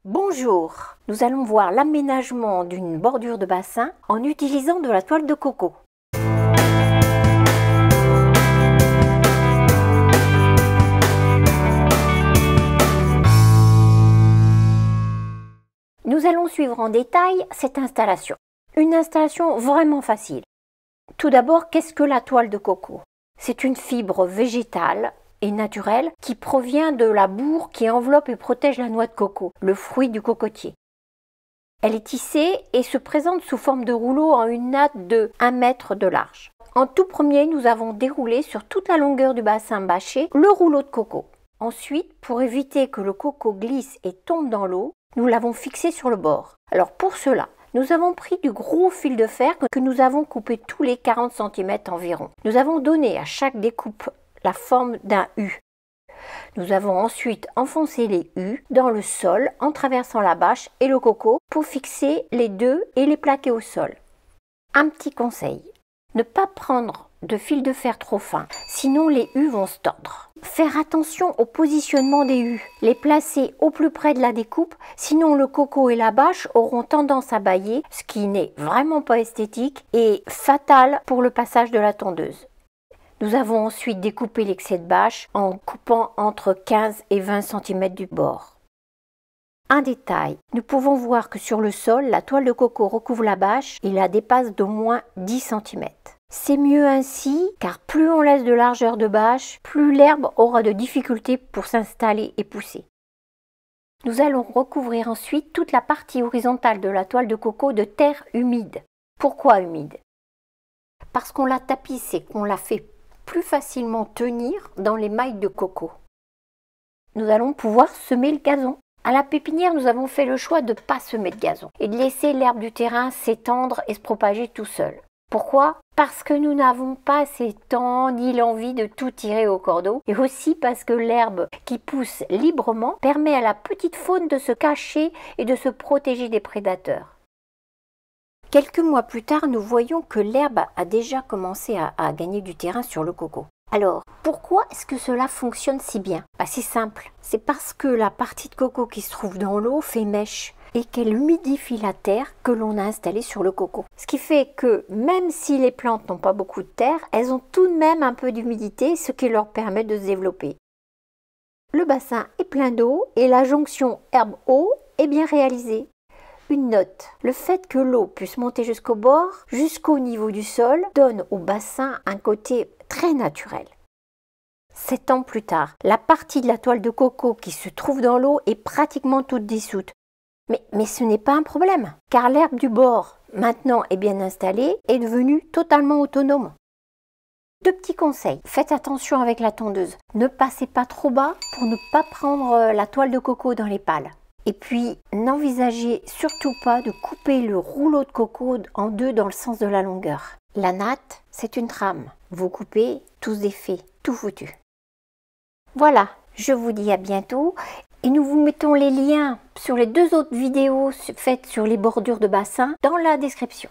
Bonjour, nous allons voir l'aménagement d'une bordure de bassin en utilisant de la toile de coco. Nous allons suivre en détail cette installation. Une installation vraiment facile. Tout d'abord, qu'est-ce que la toile de coco? C'est une fibre végétale et naturelle qui provient de la bourre qui enveloppe et protège la noix de coco, le fruit du cocotier. Elle est tissée et se présente sous forme de rouleau en une natte de 1 mètre de large. En tout premier, nous avons déroulé sur toute la longueur du bassin bâché le rouleau de coco. Ensuite, pour éviter que le coco glisse et tombe dans l'eau, nous l'avons fixé sur le bord. Alors pour cela, nous avons pris du gros fil de fer que nous avons coupé tous les 40 cm environ. Nous avons donné à chaque découpe la forme d'un U. Nous avons ensuite enfoncé les U dans le sol en traversant la bâche et le coco pour fixer les deux et les plaquer au sol. Un petit conseil, ne pas prendre de fil de fer trop fin, sinon les U vont se tordre. Faire attention au positionnement des U, les placer au plus près de la découpe, sinon le coco et la bâche auront tendance à bâiller, ce qui n'est vraiment pas esthétique et fatal pour le passage de la tondeuse. Nous avons ensuite découpé l'excès de bâche en coupant entre 15 et 20 cm du bord. Un détail, nous pouvons voir que sur le sol, la toile de coco recouvre la bâche et la dépasse d'au moins 10 cm. C'est mieux ainsi, car plus on laisse de largeur de bâche, plus l'herbe aura de difficultés pour s'installer et pousser. Nous allons recouvrir ensuite toute la partie horizontale de la toile de coco de terre humide. Pourquoi humide? Parce qu'on l'a tapissée et qu'on l'a fait plus facilement tenir dans les mailles de coco. Nous allons pouvoir semer le gazon. À la pépinière, nous avons fait le choix de ne pas semer de gazon et de laisser l'herbe du terrain s'étendre et se propager tout seul. Pourquoi? Parce que nous n'avons pas assez de temps ni l'envie de tout tirer au cordeau et aussi parce que l'herbe qui pousse librement permet à la petite faune de se cacher et de se protéger des prédateurs. Quelques mois plus tard, nous voyons que l'herbe a déjà commencé à gagner du terrain sur le coco. Alors, pourquoi est-ce que cela fonctionne si bien? C'est simple, c'est parce que la partie de coco qui se trouve dans l'eau fait mèche et qu'elle humidifie la terre que l'on a installée sur le coco. Ce qui fait que même si les plantes n'ont pas beaucoup de terre, elles ont tout de même un peu d'humidité, ce qui leur permet de se développer. Le bassin est plein d'eau et la jonction herbe-eau est bien réalisée. Une note, le fait que l'eau puisse monter jusqu'au bord, jusqu'au niveau du sol, donne au bassin un côté très naturel. 7 ans plus tard, la partie de la toile de coco qui se trouve dans l'eau est pratiquement toute dissoute. Mais ce n'est pas un problème, car l'herbe du bord, maintenant est bien installée, est devenue totalement autonome. 2 petits conseils, faites attention avec la tondeuse, ne passez pas trop bas pour ne pas prendre la toile de coco dans les pales. Et puis, n'envisagez surtout pas de couper le rouleau de coco en deux dans le sens de la longueur. La natte, c'est une trame. Vous coupez, tout se défait, tout foutu. Voilà, je vous dis à bientôt. Et nous vous mettons les liens sur les 2 autres vidéos faites sur les bordures de bassin dans la description.